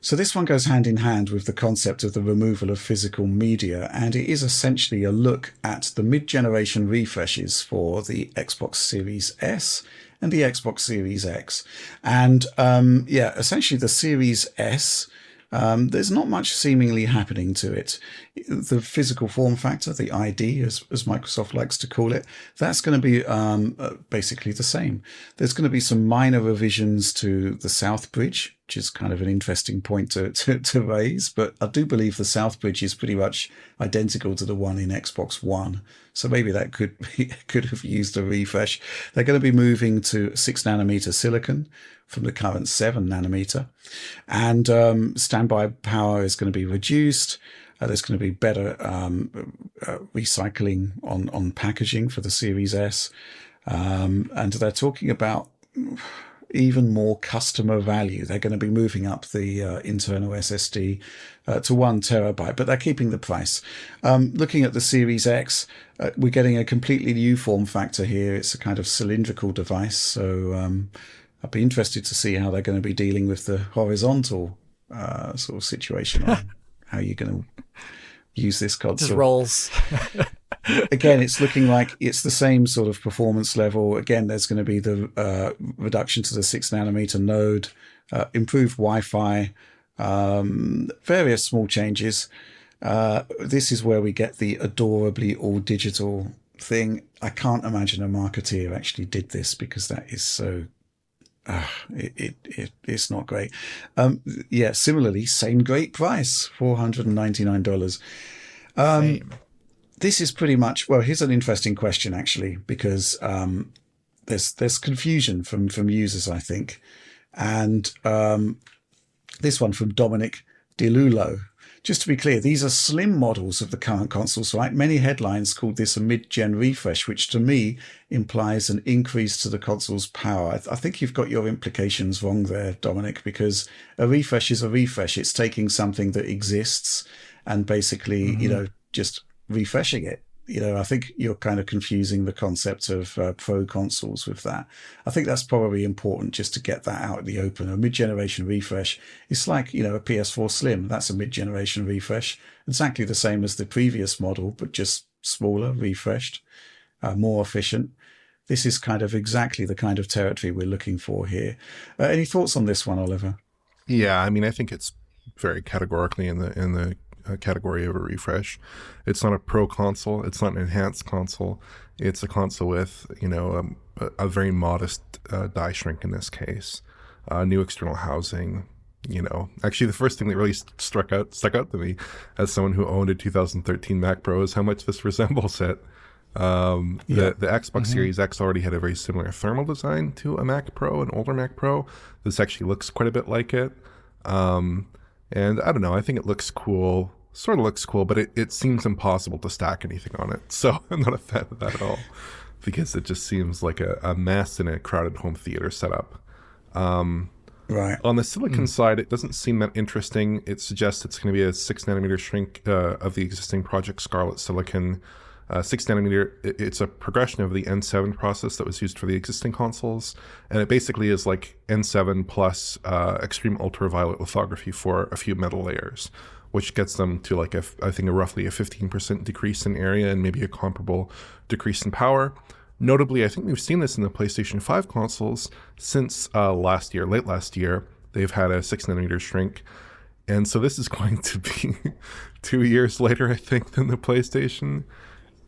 So this one goes hand in hand with the concept of the removal of physical media, and it is essentially a look at the mid-generation refreshes for the Xbox Series S and the Xbox Series X. And yeah, essentially the Series S, there's not much seemingly happening to it. The physical form factor, the ID, as Microsoft likes to call it, that's going to be basically the same. There's going to be some minor revisions to the South Bridge, which is kind of an interesting point to raise. But I do believe the South Bridge is pretty much identical to the one in Xbox One. So maybe that could have used a refresh. They're going to be moving to 6 nanometer silicon from the current 7 nanometer. And standby power is going to be reduced. There's going to be better recycling on packaging for the Series S. And they're talking about even more customer value. They're going to be moving up the internal SSD to 1 terabyte, but they're keeping the price. Looking at the Series X, we're getting a completely new form factor here. It's a kind of cylindrical device. So I'd be interested to see how they're going to be dealing with the horizontal sort of situation on how you're going to use this console. Just rolls. Again, it's looking like it's the same sort of performance level. Again, there's going to be the reduction to the 6 nanometer node, improved Wi-Fi, various small changes. This is where we get the adorably all digital thing. I can't imagine a marketeer actually did this because that is so it's not great. Yeah, similarly, same great price, $499. Same. This is pretty much, well, here's an interesting question actually, because there's confusion from users, I think. And this one from Dominic DeLulo. Just to be clear, these are slim models of the current consoles, right? Many headlines called this a mid-gen refresh, which to me implies an increase to the console's power. I think you've got your implications wrong there, Dominic, because a refresh is a refresh. It's taking something that exists and basically, just refreshing it. I think you're kind of confusing the concept of pro consoles with that. I think that's probably important just to get that out in the open. A mid-generation refresh, it's like, a PS4 Slim. That's a mid-generation refresh. Exactly the same as the previous model, but just smaller, refreshed, more efficient. This is kind of exactly the kind of territory we're looking for here. Any thoughts on this one, Oliver? Yeah, I mean, I think it's very categorically in the category of a refresh. It's not a pro console. It's not an enhanced console. It's a console with, a very modest die shrink in this case. New external housing. Actually, the first thing that really stuck out to me as someone who owned a 2013 Mac Pro is how much this resembles it. The Xbox Series X already had a very similar thermal design to a Mac Pro, an older Mac Pro. This actually looks quite a bit like it. And I don't know, I think it looks cool, sort of looks cool, but it seems impossible to stack anything on it. So I'm not a fan of that at all because it just seems like a mess in a crowded home theater setup. Right. On the silicon side, it doesn't seem that interesting. It suggests it's going to be a 6 nanometer shrink of the existing Project Scarlet silicon. 6 nanometer, it's a progression of the N7 process that was used for the existing consoles. And it basically is like N7 plus extreme ultraviolet lithography for a few metal layers, which gets them to like, I think, roughly a 15% decrease in area and maybe a comparable decrease in power. Notably, I think we've seen this in the PlayStation 5 consoles since late last year. They've had a 6 nanometer shrink. And so this is going to be 2 years later, I think, than the PlayStation.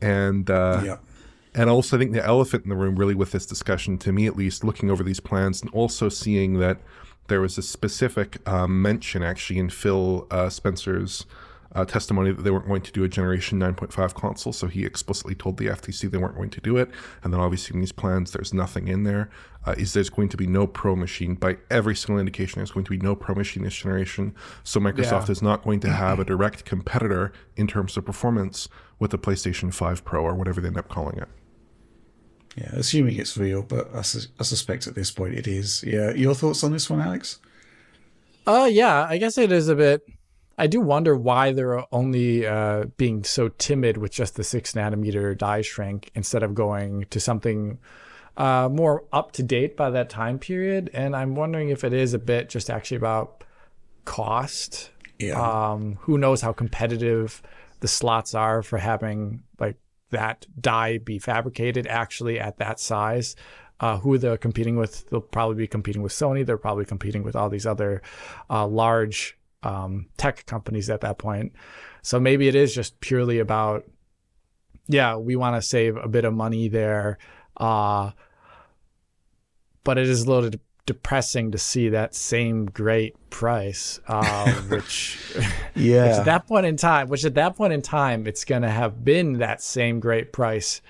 And also I think the elephant in the room really with this discussion, to me at least, looking over these plans and also seeing that there was a specific mention actually in Phil Spencer's testimony that they weren't going to do a Generation 9.5 console. So he explicitly told the FTC they weren't going to do it. And then obviously in these plans, there's nothing in there. There's going to be no Pro machine. By every single indication, there's going to be no Pro machine this generation. So Microsoft is not going to have a direct competitor in terms of performance with the PlayStation 5 Pro or whatever they end up calling it. Yeah, assuming it's real, but I suspect at this point it is. Yeah, your thoughts on this one, Alex? Yeah, I guess it is a bit. I do wonder why they're only being so timid with just the 6 nanometer die shrink instead of going to something more up to date by that time period. And I'm wondering if it is a bit just actually about cost. Yeah. Who knows how competitive the slots are for having like that die be fabricated actually at that size. Who they're competing with, they'll probably be competing with Sony. They're probably competing with all these other large tech companies at that point. So maybe it is just purely about, yeah, we want to save a bit of money there. But it is a little depressing to see that same great price, which Yeah. which at that point in time, it's going to have been that same great price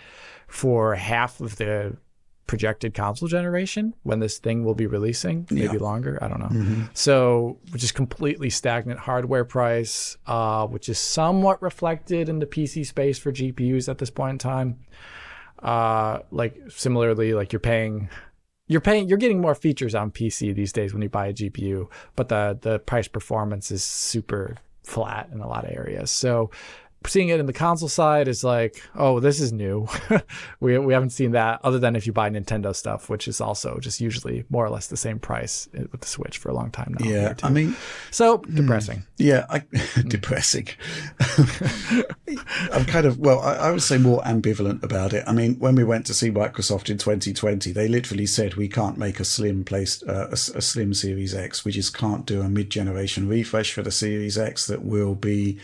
for half of the projected console generation when this thing will be releasing, maybe longer, I don't know. So, which is completely stagnant hardware price, which is somewhat reflected in the PC space for GPUs at this point in time. Like similarly, like you're getting more features on PC these days when you buy a GPU, but the price performance is super flat in a lot of areas. So seeing it in the console side is like, oh, this is new. we haven't seen that other than if you buy Nintendo stuff, which is also just usually more or less the same price with the Switch for a long time now. Yeah, I mean, so depressing. Yeah, depressing. I'm kind of, well, I would say more ambivalent about it. I mean, when we went to see Microsoft in 2020, they literally said we can't make a slim a slim Series X. We just can't do a mid-generation refresh for the Series X that will be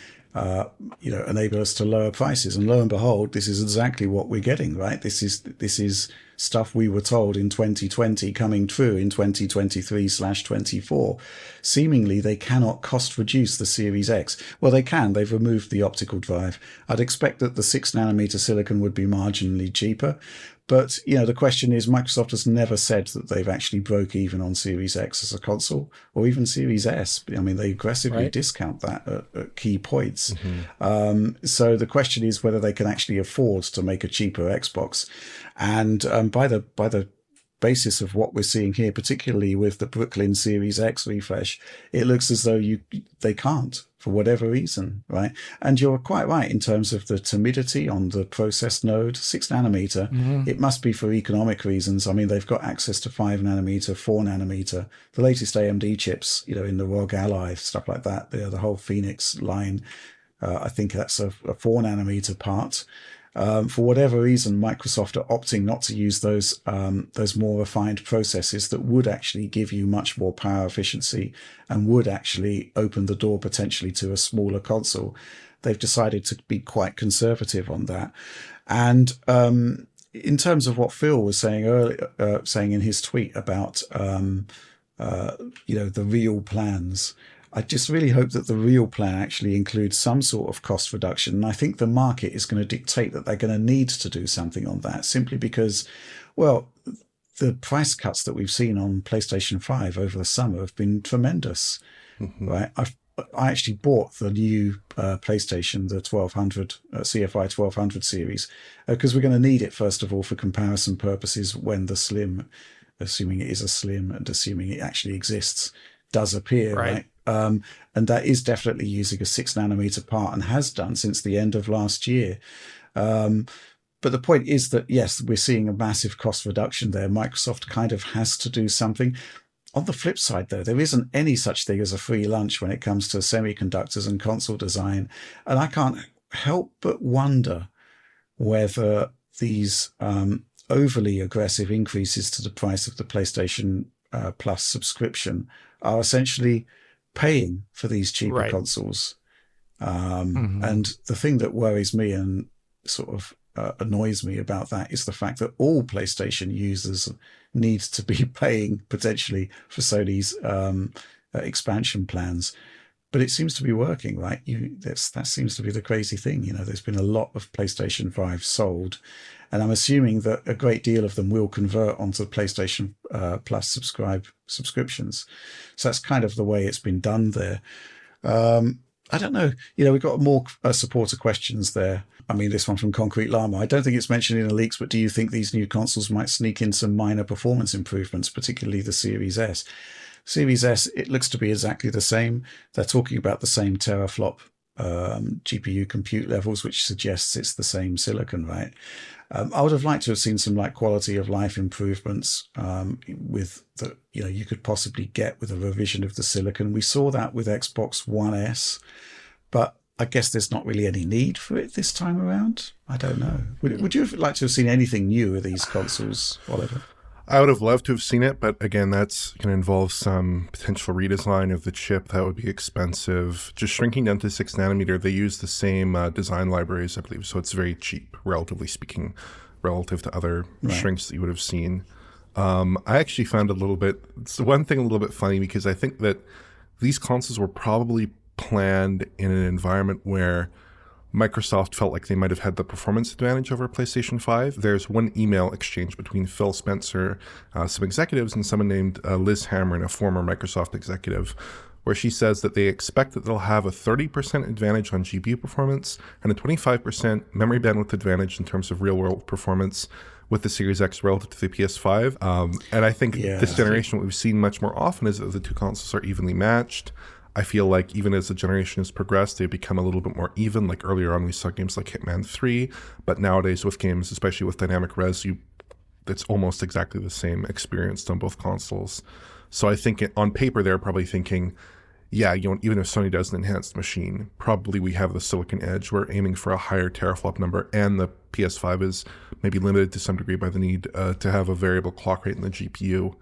enable us to lower prices. And lo and behold, this is exactly what we're getting, right? This is stuff we were told in 2020 coming true in 2023/24. Seemingly, they cannot cost reduce the Series X. Well, they can. They've removed the optical drive. I'd expect that the 6nm silicon would be marginally cheaper. But, the question is, Microsoft has never said that they've actually broke even on Series X as a console or even Series S. I mean, they aggressively discount that at key points. So the question is whether they can actually afford to make a cheaper Xbox. And by the basis of what we're seeing here, particularly with the Brooklyn Series X refresh, it looks as though they can't for whatever reason, right? And you're quite right in terms of the timidity on the process node, 6nm. It must be for economic reasons. I mean, they've got access to 5nm, 4nm, the latest AMD chips, in the ROG Ally, stuff like that. The whole Phoenix line, I think that's a 4nm part. For whatever reason, Microsoft are opting not to use those more refined processes that would actually give you much more power efficiency and would actually open the door potentially to a smaller console. They've decided to be quite conservative on that. And in terms of what Phil was saying earlier, saying in his tweet about the real plans, I just really hope that the real plan actually includes some sort of cost reduction. And I think the market is going to dictate that they're going to need to do something on that, simply because, well, the price cuts that we've seen on PlayStation 5 over the summer have been tremendous, right? I actually bought the new PlayStation, the 1200 CFI 1200 series, because we're going to need it, first of all, for comparison purposes when the Slim, assuming it is a Slim and assuming it actually exists, does appear, right? And that is definitely using a 6nm part and has done since the end of last year. But the point is that, yes, we're seeing a massive cost reduction there. Microsoft kind of has to do something. On the flip side, though, there isn't any such thing as a free lunch when it comes to semiconductors and console design. And I can't help but wonder whether these overly aggressive increases to the price of the PlayStation Plus subscription are essentially paying for these cheaper consoles. And the thing that worries me and sort of annoys me about that is the fact that all PlayStation users need to be paying potentially for Sony's expansion plans. But it seems to be working, right? That seems to be the crazy thing. There's been a lot of PlayStation 5 sold, and I'm assuming that a great deal of them will convert onto PlayStation Plus subscriptions. So that's kind of the way it's been done there. I don't know. We've got more supporter questions there. I mean, this one from Concrete Llama. I don't think it's mentioned in the leaks, but do you think these new consoles might sneak in some minor performance improvements, particularly the Series S? Series S, it looks to be exactly the same. They're talking about the same teraflop GPU compute levels, which suggests it's the same silicon, right? I would have liked to have seen some like quality of life improvements with the, you could possibly get with a revision of the silicon. We saw that with Xbox One S, but I guess there's not really any need for it this time around. I don't know. Would you have liked to have seen anything new with these consoles, Oliver? I would have loved to have seen it, but again, that's going to involve some potential redesign of the chip. That would be expensive. Just shrinking down to 6 nanometer, they use the same design libraries, I believe, so it's very cheap, relatively speaking, relative to other shrinks that you would have seen. I actually found it's one thing a little bit funny, because I think that these consoles were probably planned in an environment where Microsoft felt like they might have had the performance advantage over PlayStation 5. There's one email exchange between Phil Spencer, some executives, and someone named Liz Hamrin, a former Microsoft executive, where she says that they expect that they'll have a 30% advantage on GPU performance and a 25% memory bandwidth advantage in terms of real-world performance with the Series X relative to the PS5. And I think this generation, what we've seen much more often is that the two consoles are evenly matched. I feel like even as the generation has progressed, they've become a little bit more even. Like earlier on, we saw games like Hitman 3, but nowadays with games, especially with dynamic res, it's almost exactly the same experience on both consoles. So I think on paper, they're probably thinking, even if Sony does an enhanced machine, probably we have the silicon edge. We're aiming for a higher teraflop number, and the PS5 is maybe limited to some degree by the need to have a variable clock rate in the GPU.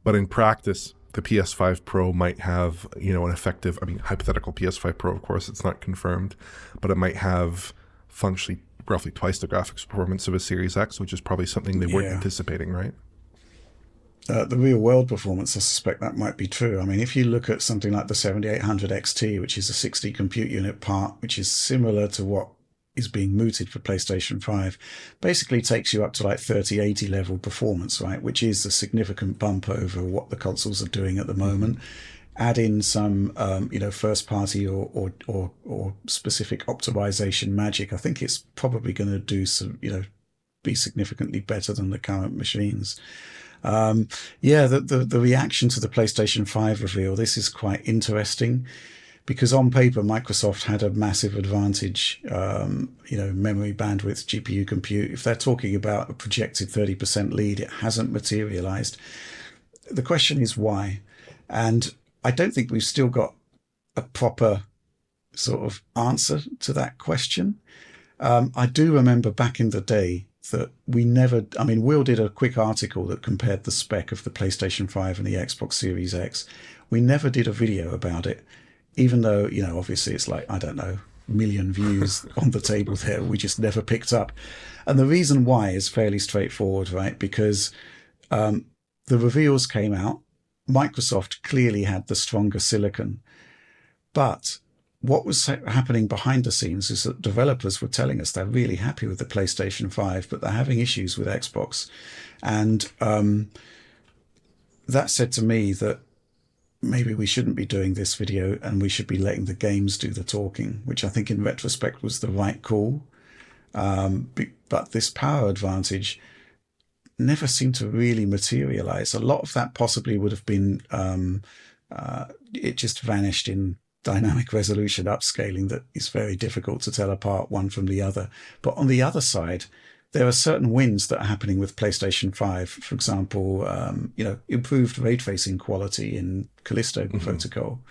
But in practice, the PS5 Pro might have, an effective, hypothetical PS5 Pro, of course, it's not confirmed, but it might have functionally roughly twice the graphics performance of a Series X, which is probably something they weren't anticipating, right? The real world performance, I suspect that might be true. I mean, if you look at something like the 7800 XT, which is a 60 compute unit part, which is similar to what is being mooted for PlayStation 5, basically takes you up to like 3080 level performance, right? Which is a significant bump over what the consoles are doing at the moment. Add in some, first party or specific optimization magic. I think it's probably going to do some, be significantly better than the current machines. The reaction to the PlayStation 5 reveal, this is quite interesting. Because on paper, Microsoft had a massive advantage, memory bandwidth, GPU compute. If they're talking about a projected 30% lead, it hasn't materialized. The question is why? And I don't think we've still got a proper sort of answer to that question. I do remember back in the day that Will did a quick article that compared the spec of the PlayStation 5 and the Xbox Series X. We never did a video about it. Even though, obviously it's like, I don't know, million views on the table there, we just never picked up. And the reason why is fairly straightforward, right? Because the reveals came out. Microsoft clearly had the stronger silicon. But what was happening behind the scenes is that developers were telling us they're really happy with the PlayStation 5, but they're having issues with Xbox. And that said to me that maybe we shouldn't be doing this video and we should be letting the games do the talking, which I think in retrospect was the right call. But this power advantage never seemed to really materialize. A lot of that possibly would have been, it just vanished in dynamic resolution upscaling that is very difficult to tell apart one from the other. But on the other side, there are certain wins that are happening with PlayStation 5. For example, improved ray tracing quality in Callisto Protocol.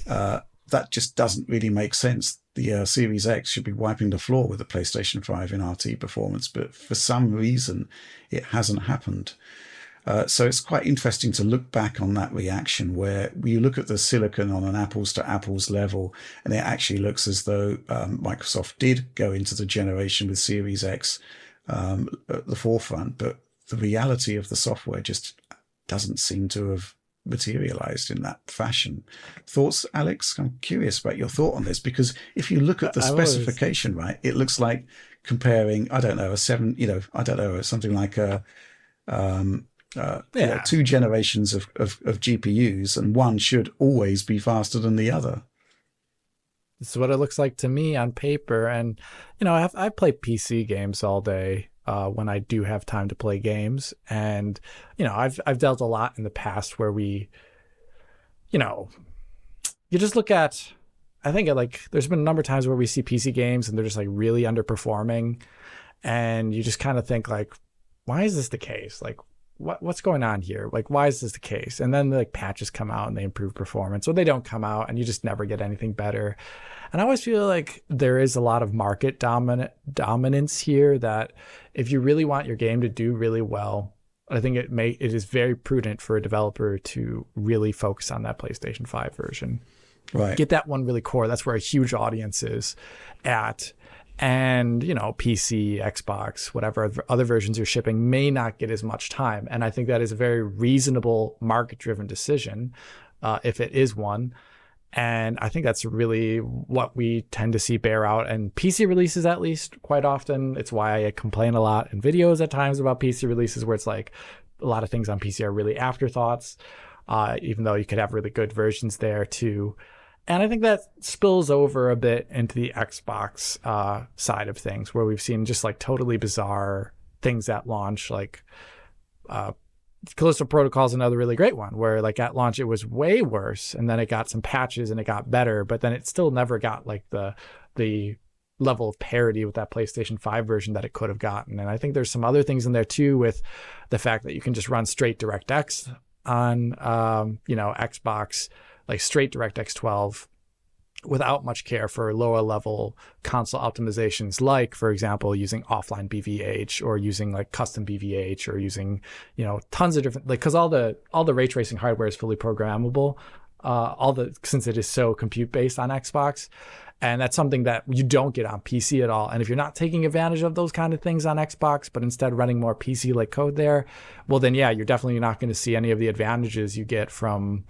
That just doesn't really make sense. The Series X should be wiping the floor with the PlayStation 5 in RT performance, but for some reason, it hasn't happened. So it's quite interesting to look back on that reaction where you look at the silicon on an apples to apples level, and it actually looks as though Microsoft did go into the generation with Series X at the forefront, but the reality of the software just doesn't seem to have materialized in that fashion. Thoughts, Alex? I'm curious about your thought on this, because if you look at the specification, right, it looks like comparing, something like a two generations of GPUs, and one should always be faster than the other. This is what it looks like to me on paper. And, I play PC games all day when I do have time to play games. And, I've dealt a lot in the past where we, you just look at I think like there's been a number of times where we see PC games and they're just like really underperforming, and you just kind of think like, why is this the case? Like, what's going on here? Like, why is this the case? And then like patches come out and they improve performance, or they don't come out and you just never get anything better. And I always feel like there is a lot of market dominance here, that if you really want your game to do really well, I think it is very prudent for a developer to really focus on that PlayStation 5 version. Right. Get that one really core. That's where a huge audience is at. And, you know, PC, Xbox, whatever other versions you're shipping may not get as much time. And I think that is a very reasonable market-driven decision, if it is one. And I think that's really what we tend to see bear out in PC releases, at least quite often. It's why I complain a lot in videos at times about PC releases, where it's like a lot of things on PC are really afterthoughts, even though you could have really good versions there too. And I think that spills over a bit into the Xbox side of things, where we've seen just like totally bizarre things at launch, like Callisto Protocol is another really great one, where like at launch it was way worse, and then it got some patches and it got better, but then it still never got like the level of parity with that PlayStation 5 version that it could have gotten. And I think there's some other things in there too, with the fact that you can just run straight DirectX on Xbox, like straight DirectX 12, without much care for lower level console optimizations, like, for example, using offline BVH, or using like custom BVH, or using, tons of different, like, because all the ray tracing hardware is fully programmable, since it is so compute based on Xbox. And that's something that you don't get on PC at all. And if you're not taking advantage of those kind of things on Xbox, but instead running more PC-like code there, well, then, yeah, you're definitely not going to see any of the advantages you get from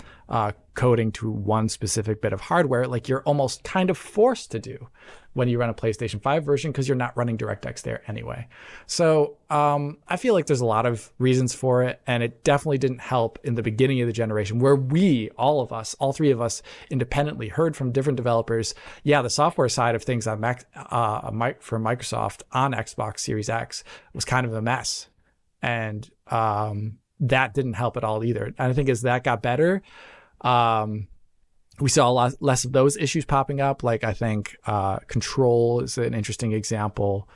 coding to one specific bit of hardware, like you're almost kind of forced to do when you run a PlayStation 5 version, because you're not running DirectX there anyway. So I feel like there's a lot of reasons for it, and it definitely didn't help in the beginning of the generation, where all three of us independently heard from different developers, yeah, the software side of things on for Microsoft on Xbox Series X was kind of a mess. And that didn't help at all either. And I think as that got better, we saw a lot less of those issues popping up. Like, I think Control is an interesting example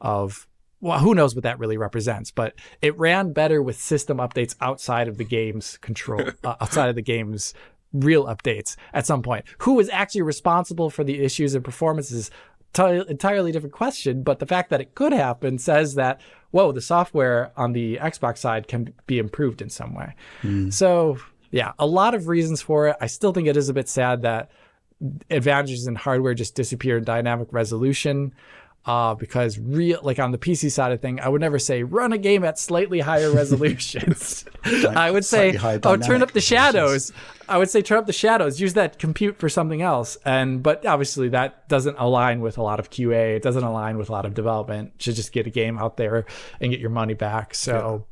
of, well, who knows what that really represents, but it ran better with system updates outside of the game's control, outside of the game's real updates at some point. Who was actually responsible for the issues and performances? Entirely different question, but the fact that it could happen says that, whoa, the software on the Xbox side can be improved in some way. So yeah, a lot of reasons for it. I still think it is a bit sad that advantages in hardware just disappear in dynamic resolution, because like on the PC side of thing, I would never say run a game at slightly higher resolutions. I would say, turn up the shadows. I would say turn up the shadows, use that compute for something else. But obviously that doesn't align with a lot of QA. It doesn't align with a lot of development. You should just get a game out there and get your money back. So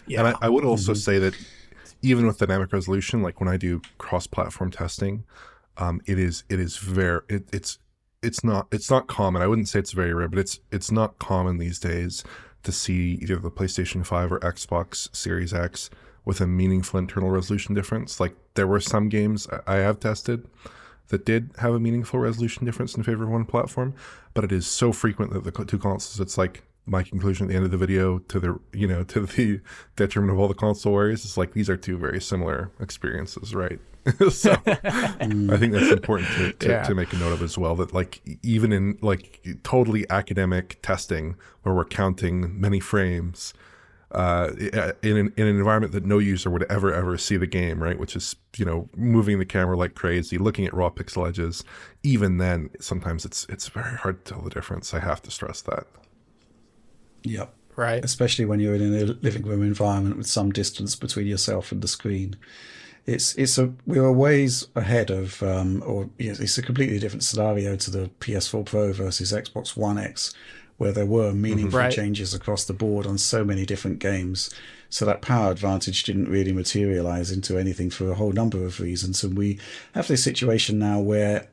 yeah. And I would also say that even with dynamic resolution, like when I do cross-platform testing, it's not common. I wouldn't say it's very rare, but it's not common these days to see either the PlayStation 5 or Xbox Series X with a meaningful internal resolution difference. Like, there were some games I have tested that did have a meaningful resolution difference in favor of one platform, but it is so frequent that the two consoles, it's like my conclusion at the end of the video, to the detriment of all the console warriors, is like, these are two very similar experiences, right? So I think that's important to make a note of as well, that like even in like totally academic testing where we're counting many frames, in an environment that no user would ever see the game, right, which is moving the camera like crazy, looking at raw pixel edges, even then sometimes it's very hard to tell the difference. I have to stress that. Yep. Right. Especially when you're in a living room environment with some distance between yourself and the screen. We're a ways ahead of, it's a completely different scenario to the PS4 Pro versus Xbox One X, where there were meaningful changes across the board on so many different games. So that power advantage didn't really materialize into anything for a whole number of reasons. And we have this situation now where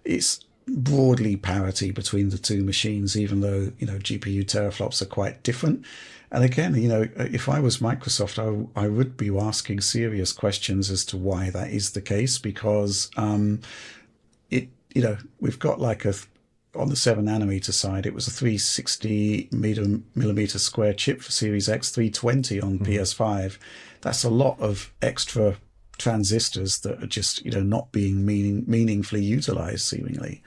it's broadly parity between the two machines, even though, GPU teraflops are quite different. And again, if I was Microsoft, I would be asking serious questions as to why that is the case, because we've got like on the 7nm side, it was a 360 millimeter square chip for Series X, 320 on PS5. That's a lot of extra transistors that are just, not being meaningfully utilized, seemingly.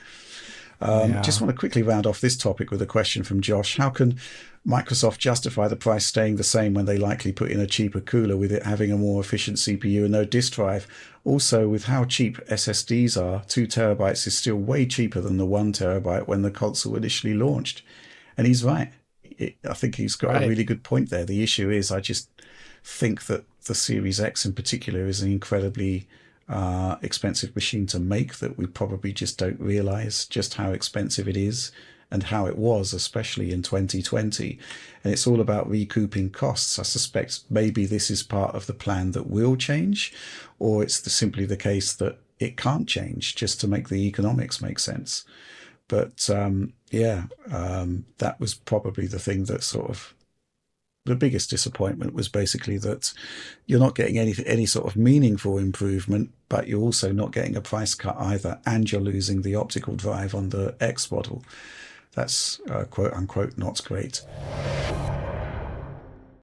Just want to quickly round off this topic with a question from Josh. How can Microsoft justify the price staying the same when they likely put in a cheaper cooler with it having a more efficient CPU and no disk drive? Also, with how cheap SSDs are, 2 terabytes is still way cheaper than the 1 terabyte when the console initially launched. And he's right. I think he's got a really good point there. The issue is, I just think that the Series X in particular is an incredibly expensive machine to make, that we probably just don't realize just how expensive it is and how it was, especially in 2020. And it's all about recouping costs. I suspect maybe this is part of the plan that will change, or it's simply the case that it can't change just to make the economics make sense. But that was probably the thing that sort of, the biggest disappointment was basically that you're not getting any sort of meaningful improvement, but you're also not getting a price cut either, and you're losing the optical drive on the X model. That's quote unquote not great.